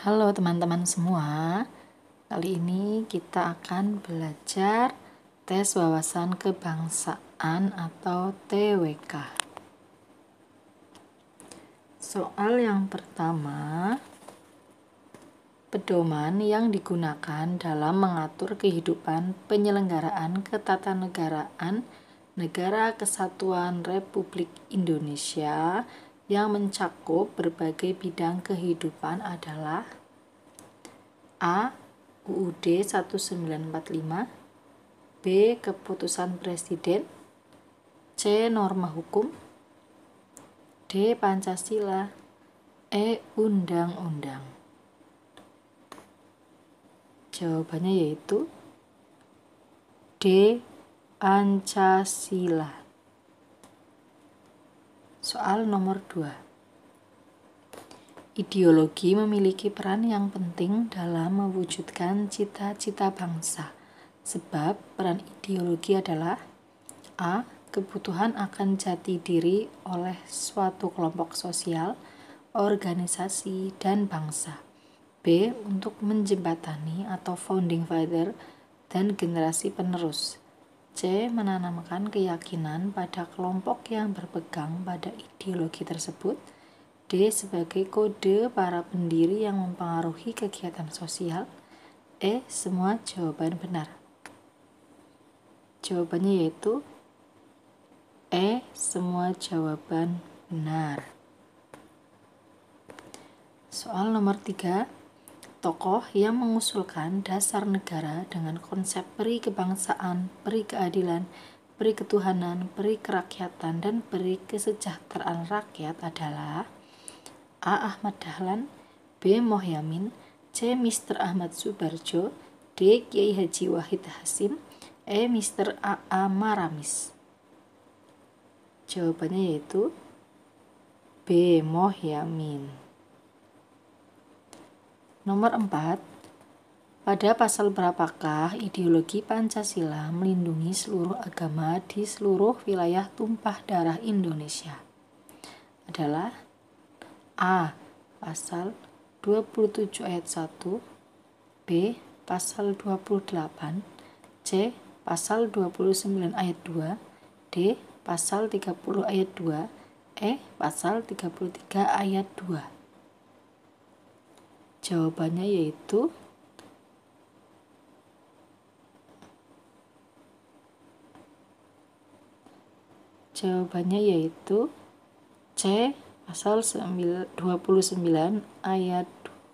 Halo teman-teman semua, kali ini kita akan belajar tes wawasan kebangsaan atau TWK. Soal yang pertama, pedoman yang digunakan dalam mengatur kehidupan penyelenggaraan ketatanegaraan Negara Kesatuan Republik Indonesia yang mencakup berbagai bidang kehidupan adalah A. UUD 1945, B. Keputusan Presiden, C. Norma hukum, D. Pancasila, E. Undang-undang. Jawabannya yaitu D. Pancasila. Soal nomor 2. Ideologi memiliki peran yang penting dalam mewujudkan cita-cita bangsa, sebab peran ideologi adalah A. Kebutuhan akan jati diri oleh suatu kelompok sosial, organisasi, dan bangsa. B. Untuk menjembatani atau founding father dan generasi penerus. C. Menanamkan keyakinan pada kelompok yang berpegang pada ideologi tersebut. D. Sebagai kode para pendiri yang mempengaruhi kegiatan sosial. E. Semua jawaban benar. Jawabannya yaitu E. Semua jawaban benar. Soal nomor 3. Tokoh yang mengusulkan dasar negara dengan konsep peri kebangsaan, peri keadilan, peri ketuhanan, peri kerakyatan, dan peri kesejahteraan rakyat adalah A. Ahmad Dahlan, B. Mohyamin, C. Mr. Ahmad Subarjo, D. Kiai Haji Wahid Hasim, E. Mr. A.A. Maramis. Jawabannya yaitu B. Mohyamin. Nomor 4. Pada pasal berapakah ideologi Pancasila melindungi seluruh agama di seluruh wilayah tumpah darah Indonesia? Adalah A. Pasal 27 ayat 1, B. Pasal 28, C. Pasal 29 ayat 2, D. Pasal 30 ayat 2, E. Pasal 33 ayat 2. Jawabannya yaitu C. Pasal 29 ayat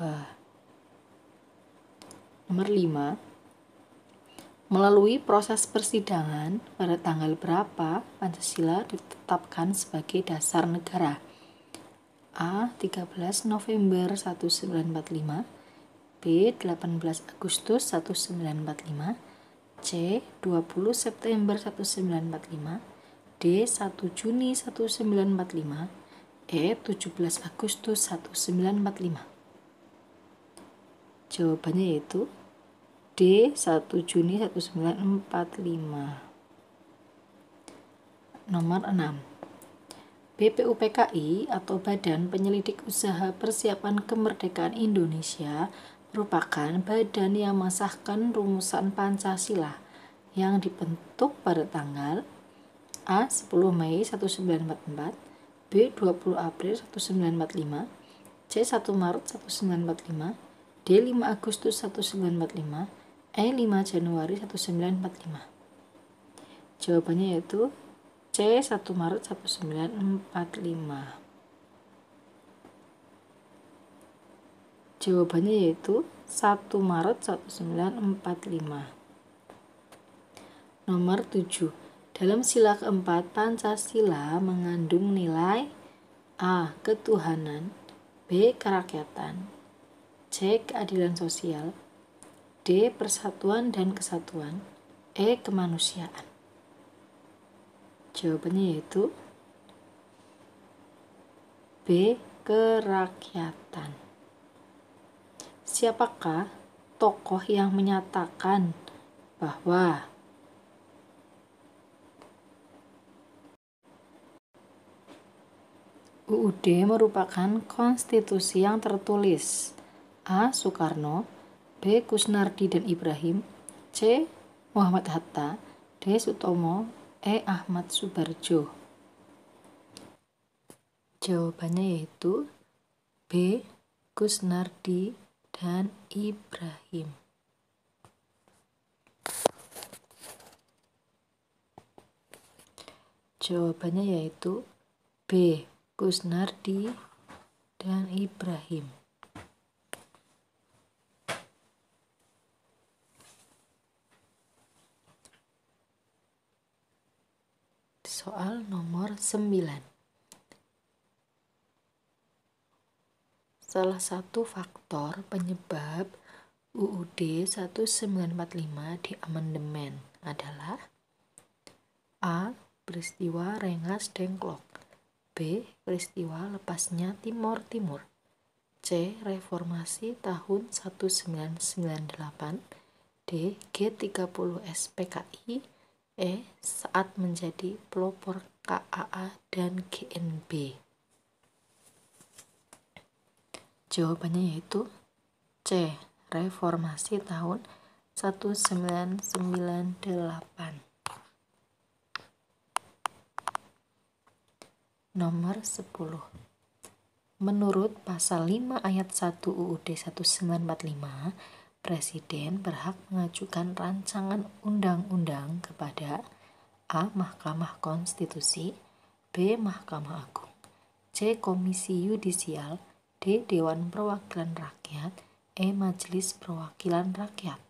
2. Nomor 5. Melalui proses persidangan, pada tanggal berapa Pancasila ditetapkan sebagai dasar negara? A. 13 November 1945, B. 18 Agustus 1945, C. 20 September 1945, D. 1 Juni 1945, E. 17 Agustus 1945. Jawabannya yaitu D. 1 Juni 1945. Nomor 6. BPUPKI atau Badan Penyelidik Usaha Persiapan Kemerdekaan Indonesia merupakan badan yang mengesahkan rumusan Pancasila yang dibentuk pada tanggal A. 10 Mei 1944, B. 20 April 1945, C. 1 Maret 1945, D. 5 Agustus 1945, E. 5 Januari 1945. Jawabannya yaitu C. 1 Maret 1945. Jawabannya yaitu 1 Maret 1945. Nomor 7. Dalam sila keempat Pancasila mengandung nilai A. Ketuhanan, B. Kerakyatan, C. Keadilan sosial, D. Persatuan dan kesatuan, E. Kemanusiaan. Jawabannya yaitu B. Kerakyatan. Siapakah tokoh yang menyatakan bahwa UUD merupakan konstitusi yang tertulis? A. Soekarno, B. Kusnardi dan Ibrahim, C. Muhammad Hatta, D. Sutomo, E. Ahmad Subarjo. Jawabannya yaitu B. Kusnardi dan Ibrahim. Jawabannya yaitu B. Kusnardi dan Ibrahim. Soal nomor 9. Salah satu faktor penyebab UUD 1945 diamandemen adalah A. Peristiwa Rengas Dengklok, B. Peristiwa lepasnya Timor Timur, C. Reformasi tahun 1998, D. G30 SPKI, E. Saat menjadi pelopor KAA dan GNB. Jawabannya yaitu C. Reformasi tahun 1998. Nomor 10. Menurut pasal 5 ayat 1 UUD 1945, Presiden berhak mengajukan rancangan undang-undang kepada A. Mahkamah Konstitusi, B. Mahkamah Agung, C. Komisi Yudisial, D. Dewan Perwakilan Rakyat, E. Majelis Perwakilan Rakyat.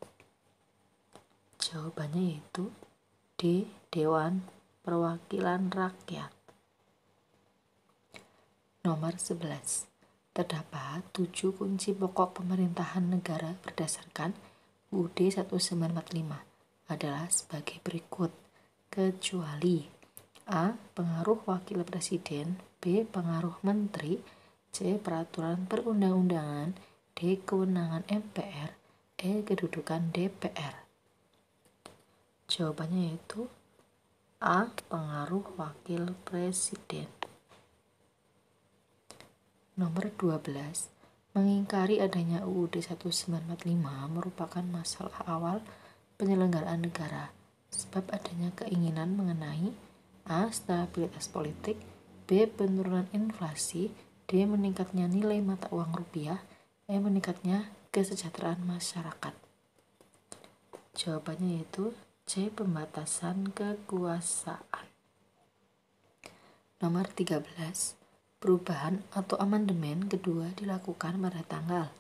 Jawabannya yaitu D. Dewan Perwakilan Rakyat. Nomor 11. Terdapat 7 kunci pokok pemerintahan negara berdasarkan UUD 1945 adalah sebagai berikut, kecuali A. Pengaruh wakil presiden, B. Pengaruh menteri, C. Peraturan perundang-undangan, D. Kewenangan MPR, E. Kedudukan DPR. Jawabannya yaitu A. Pengaruh wakil presiden. Nomor 12. Mengingkari adanya UUD 1945 merupakan masalah awal penyelenggaraan negara, sebab adanya keinginan mengenai A. Stabilitas politik, B. Penurunan inflasi, D. Meningkatnya nilai mata uang rupiah, E. Meningkatnya kesejahteraan masyarakat. Jawabannya yaitu C. Pembatasan kekuasaan. Nomor 13. Perubahan atau amandemen kedua dilakukan pada tanggal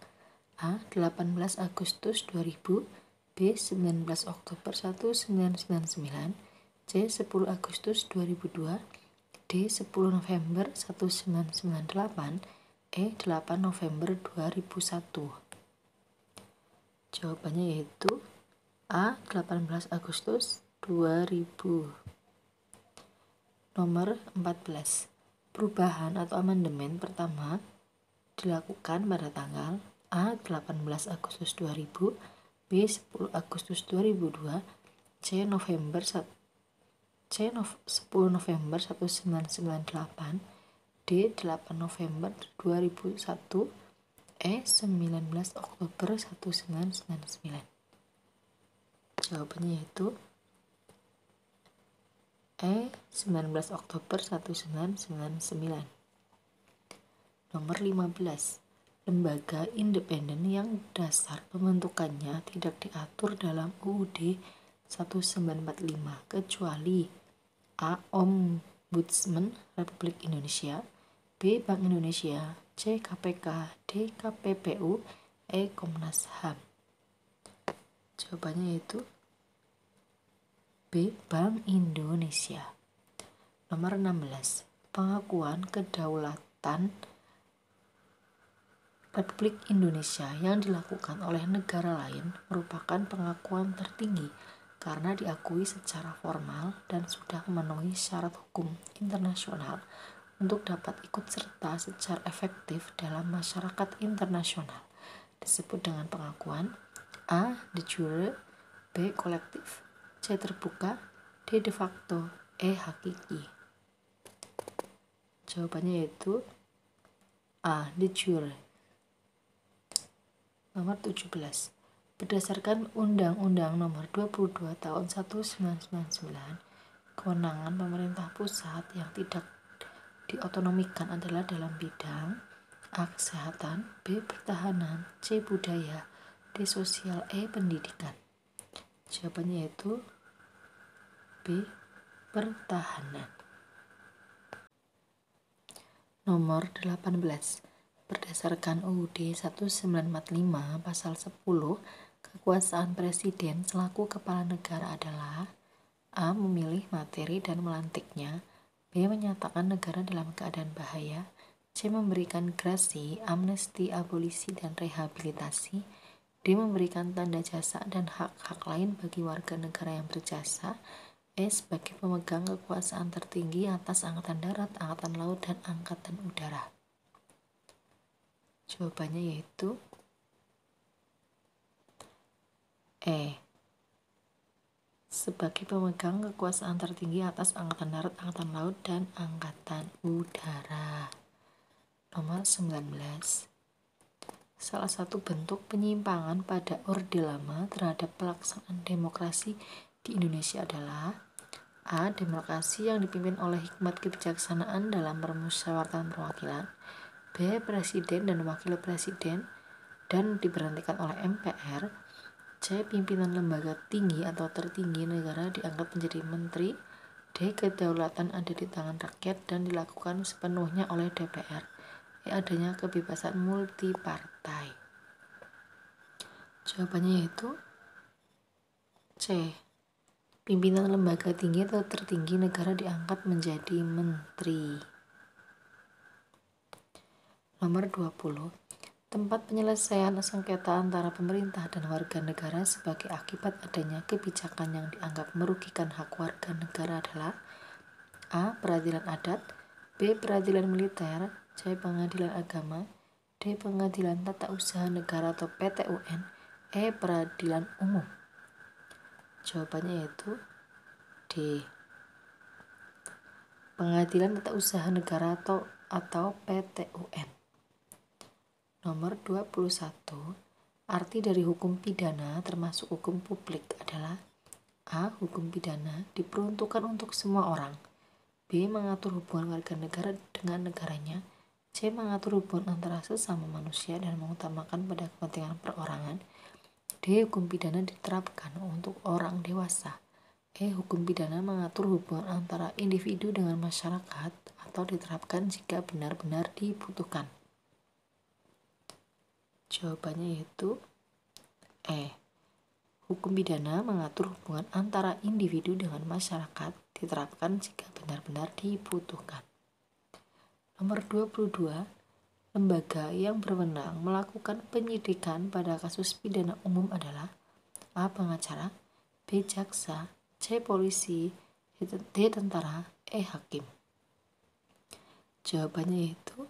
A. 18 Agustus 2000, B. 19 Oktober 1999, C. 10 Agustus 2002, D. 10 November 1998, E. 8 November 2001. Jawabannya yaitu A. 18 Agustus 2000. Nomor 14. Perubahan atau amandemen pertama dilakukan pada tanggal A. 18 Agustus 2000, B. 10 Agustus 2002, C. 10 November 1998, D. 8 November 2001, E. 19 Oktober 1999. Jawabannya yaitu E. 19 Oktober 1999. Nomor 15. Lembaga independen yang dasar pembentukannya tidak diatur dalam UUD 1945 kecuali A. Ombudsman Republik Indonesia, B. Bank Indonesia, C. KPK, D. KPPU, E. Komnas HAM. Jawabannya yaitu B. Bank Indonesia. Nomor 16. Pengakuan kedaulatan Republik Indonesia yang dilakukan oleh negara lain merupakan pengakuan tertinggi karena diakui secara formal dan sudah memenuhi syarat hukum internasional untuk dapat ikut serta secara efektif dalam masyarakat internasional. Disebut dengan pengakuan A. De jure, B. kolektif, C. terbuka, D. de facto, E. hakiki. Jawabannya yaitu A. De jure. Nomor 17. Berdasarkan Undang-Undang Nomor 22 Tahun 1999, kewenangan pemerintah pusat yang tidak diotonomikan adalah dalam bidang A. Kesehatan, B. Pertahanan, C. Budaya, D. Sosial, E. Pendidikan. Jawabannya yaitu B. Pertahanan. Nomor 18. Berdasarkan UUD 1945 pasal 10, kekuasaan presiden selaku kepala negara adalah A. Memilih materi dan melantiknya, B. Menyatakan negara dalam keadaan bahaya, C. Memberikan grasi, amnesti, abolisi, dan rehabilitasi, D. Memberikan tanda jasa dan hak-hak lain bagi warga negara yang berjasa, E. Sebagai pemegang kekuasaan tertinggi atas angkatan darat, angkatan laut, dan angkatan udara. Jawabannya yaitu E. Sebagai pemegang kekuasaan tertinggi atas angkatan darat, angkatan laut, dan angkatan udara. Nomor 19. Salah satu bentuk penyimpangan pada Orde Lama terhadap pelaksanaan demokrasi di Indonesia adalah A. Demokrasi yang dipimpin oleh hikmat kebijaksanaan dalam permusyawaratan perwakilan, B. Presiden dan wakil presiden dan diberhentikan oleh MPR, C. Pimpinan lembaga tinggi atau tertinggi negara diangkat menjadi menteri, D. Kedaulatan ada di tangan rakyat dan dilakukan sepenuhnya oleh DPR, E. Adanya kebebasan multipartai. Jawabannya yaitu C. Pimpinan lembaga tinggi atau tertinggi negara diangkat menjadi menteri. Nomor 20. Tempat penyelesaian sengketa antara pemerintah dan warga negara sebagai akibat adanya kebijakan yang dianggap merugikan hak warga negara adalah A. Peradilan adat, B. Peradilan militer, C. Pengadilan agama, D. Pengadilan tata usaha negara atau PT-UN, E. Peradilan umum. Jawabannya yaitu D. Pengadilan tata usaha negara atau PT-UN. Nomor 21. Arti dari hukum pidana termasuk hukum publik adalah A. Hukum pidana diperuntukkan untuk semua orang, B. Mengatur hubungan warga negara dengan negaranya, C. Mengatur hubungan antara sesama manusia dan mengutamakan pada kepentingan perorangan, D. Hukum pidana diterapkan untuk orang dewasa, E. Hukum pidana mengatur hubungan antara individu dengan masyarakat atau diterapkan jika benar-benar dibutuhkan. Jawabannya yaitu E. Hukum pidana mengatur hubungan antara individu dengan masyarakat diterapkan jika benar-benar dibutuhkan. Nomor 22. Lembaga yang berwenang melakukan penyidikan pada kasus pidana umum adalah A. Pengacara, B. Jaksa, C. Polisi, D. Tentara, E. Hakim. Jawabannya yaitu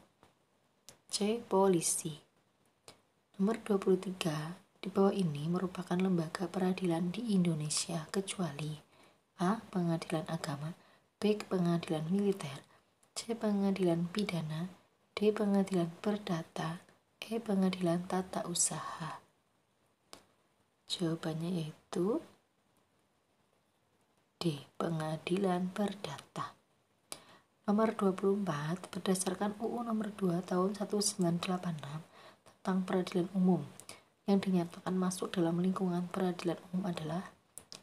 C. Polisi. Nomor 23. Di bawah ini merupakan lembaga peradilan di Indonesia kecuali A. Pengadilan agama, B. Pengadilan militer, C. Pengadilan pidana, D. Pengadilan perdata, E. Pengadilan tata usaha. Jawabannya yaitu D. Pengadilan perdata. Nomor 24. Berdasarkan UU Nomor 2 Tahun 1986 tentang peradilan umum, yang dinyatakan masuk dalam lingkungan peradilan umum adalah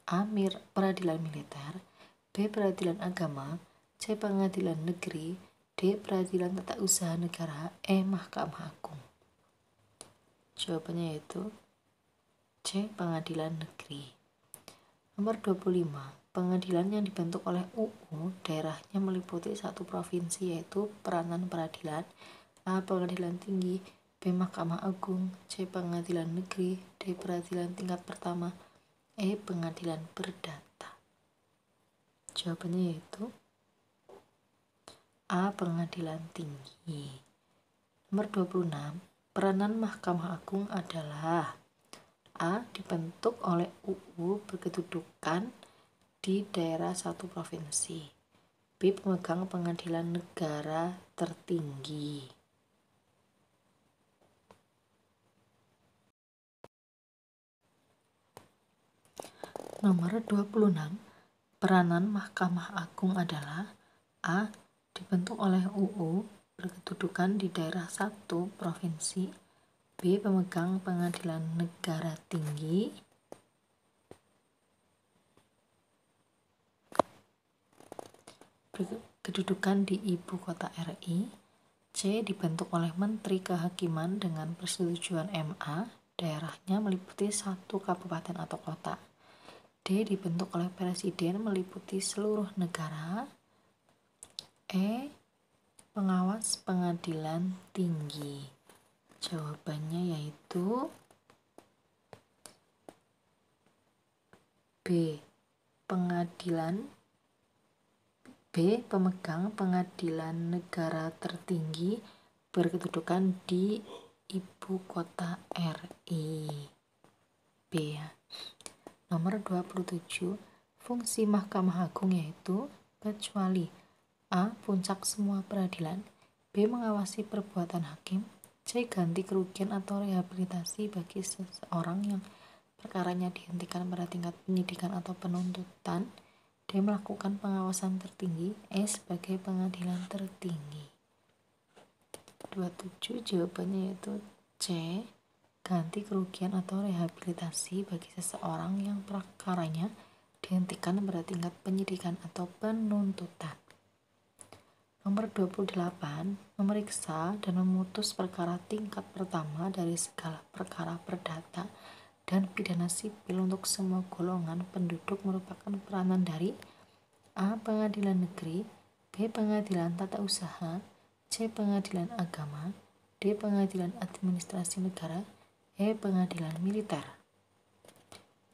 A. Peradilan militer, B. Peradilan agama, C. Pengadilan negeri, D. Peradilan tata usaha negara, E. Mahkamah Agung. Jawabannya yaitu C. Pengadilan negeri. Nomor 25. Pengadilan yang dibentuk oleh UU daerahnya meliputi satu provinsi, yaitu peranan peradilan A. Pengadilan tinggi, B. Mahkamah Agung, C. Pengadilan negeri, D. Peradilan tingkat pertama, E. Pengadilan perdata. Jawabannya yaitu A. Pengadilan tinggi. Nomor 26. Peranan Mahkamah Agung adalah A. Dibentuk oleh UU berkedudukan di daerah satu provinsi, B. Pemegang pengadilan negara tertinggi. Nomor 26. Peranan Mahkamah Agung adalah A. Dibentuk oleh UU berkedudukan di daerah 1 provinsi. B. Pemegang pengadilan negara tinggi. Berkedudukan di ibu kota RI. C. Dibentuk oleh Menteri Kehakiman dengan persetujuan MA. Daerahnya meliputi 1 kabupaten atau kota. D. Dibentuk oleh Presiden meliputi seluruh negara. E. Pengawas pengadilan tinggi. Jawabannya yaitu B. Pemegang pengadilan negara tertinggi berkedudukan di ibu kota RI. B ya. Nomor 27. Fungsi Mahkamah Agung yaitu kecuali A. Puncak semua peradilan. B. Mengawasi perbuatan hakim. C. Ganti kerugian atau rehabilitasi bagi seseorang yang perkaranya dihentikan pada tingkat penyidikan atau penuntutan. D. Melakukan pengawasan tertinggi. E. Sebagai pengadilan tertinggi. 27 jawabannya yaitu C. Ganti kerugian atau rehabilitasi bagi seseorang yang perkaranya dihentikan pada tingkat penyidikan atau penuntutan. Nomor 28. Memeriksa dan memutus perkara tingkat pertama dari segala perkara perdata dan pidana sipil untuk semua golongan penduduk merupakan peranan dari A. Pengadilan negeri. B. Pengadilan tata usaha. C. Pengadilan agama. D. Pengadilan administrasi negara. E. Pengadilan militer.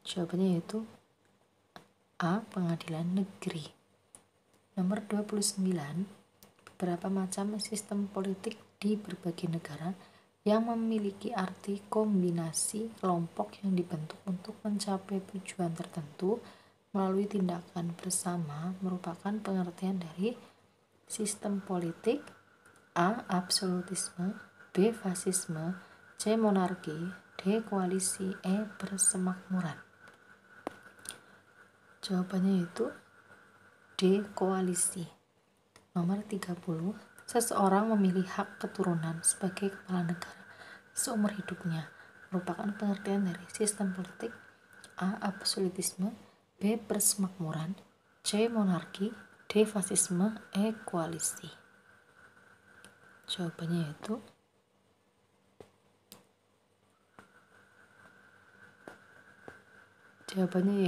Jawabannya yaitu A. Pengadilan negeri. Nomor 29. Beberapa macam sistem politik di berbagai negara yang memiliki arti kombinasi kelompok yang dibentuk untuk mencapai tujuan tertentu melalui tindakan bersama merupakan pengertian dari sistem politik. A. Absolutisme. B. Fasisme. C. Monarki. D. Koalisi. E. Persemakmuran. Jawabannya yaitu D. Koalisi. Nomor 30. Seseorang memilih hak keturunan sebagai kepala negara seumur hidupnya merupakan pengertian dari sistem politik. A. Absolutisme. B. Persemakmuran. C. Monarki. D. Fasisme. E. Koalisi. Jawabannya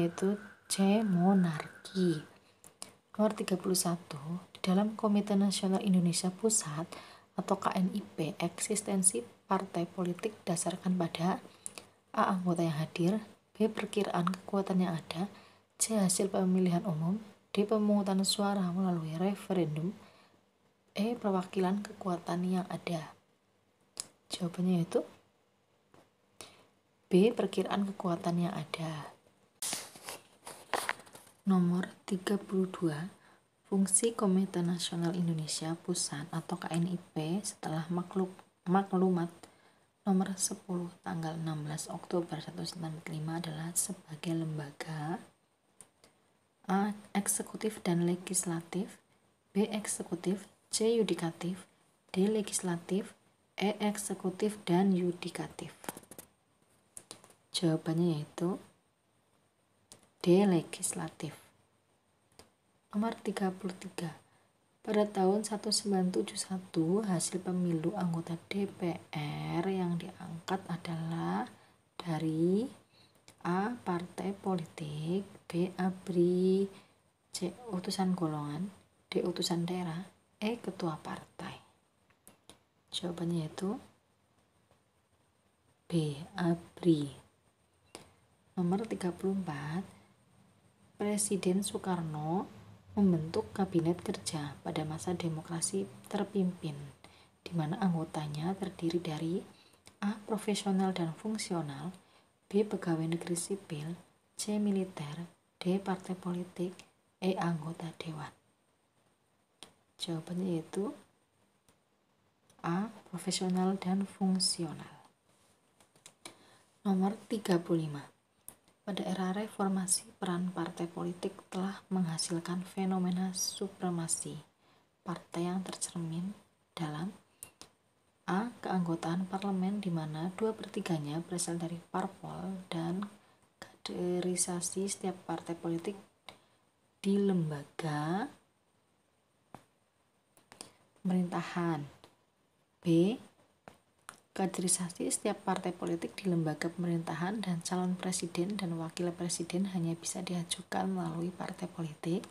yaitu C. Monarki. Nomor 31. Di dalam Komite Nasional Indonesia Pusat atau KNIP, eksistensi partai politik didasarkan pada A. Anggota yang hadir. B. Perkiraan kekuatan yang ada. C. Hasil pemilihan umum. D. Pemungutan suara melalui referendum. E. Perwakilan kekuatan yang ada. Jawabannya yaitu B. Perkiraan kekuatan yang ada. Nomor 32. Fungsi Komite Nasional Indonesia Pusat atau KNIP setelah maklumat nomor 10 tanggal 16 Oktober 1945 adalah sebagai lembaga A. Eksekutif dan legislatif. B. Eksekutif. C. Yudikatif. D. Legislatif. E. Eksekutif dan yudikatif. Jawabannya yaitu D. Legislatif. Nomor 33. Pada tahun 1971 hasil pemilu anggota DPR yang diangkat adalah dari A. Partai politik. B. ABRI. C. Utusan golongan. D. Utusan daerah. E. Ketua partai. Jawabannya yaitu B. ABRI. Nomor 34. Presiden Soekarno membentuk kabinet kerja pada masa demokrasi terpimpin, di mana anggotanya terdiri dari A. Profesional dan fungsional. B. Pegawai negeri sipil. C. Militer. D. Partai politik. E. Anggota dewan. Jawabannya yaitu A. Profesional dan fungsional. Nomor 35. Pada era reformasi, peran partai politik telah menghasilkan fenomena supremasi partai yang tercermin dalam A. Keanggotaan parlemen di mana 2/3-nya berasal dari parpol dan kaderisasi setiap partai politik di lembaga pemerintahan. B. Kaderisasi setiap partai politik di lembaga pemerintahan dan calon presiden dan wakil presiden hanya bisa diajukan melalui partai politik.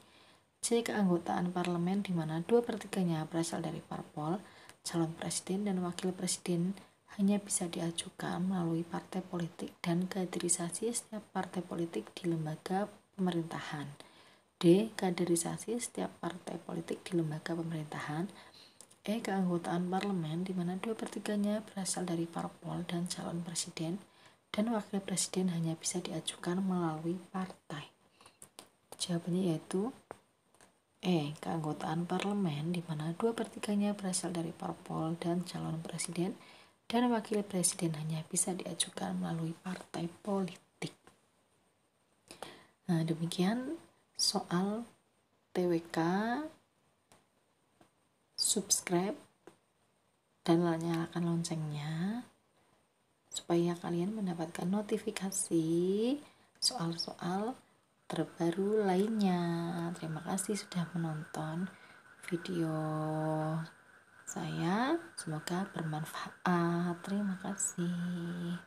C. Keanggotaan parlemen di mana 2/3-nya berasal dari parpol, calon presiden dan wakil presiden hanya bisa diajukan melalui partai politik dan kaderisasi setiap partai politik di lembaga pemerintahan. D. Kaderisasi setiap partai politik di lembaga pemerintahan. E. Keanggotaan parlemen di mana 2/3-nya berasal dari parpol dan calon presiden dan wakil presiden hanya bisa diajukan melalui partai. Jawabannya yaitu E. Keanggotaan parlemen di mana 2/3-nya berasal dari parpol dan calon presiden dan wakil presiden hanya bisa diajukan melalui partai politik. Nah, demikian soal TWK. Subscribe dan nyalakan loncengnya supaya kalian mendapatkan notifikasi soal-soal terbaru lainnya. Terima kasih sudah menonton video saya, semoga bermanfaat. Terima kasih.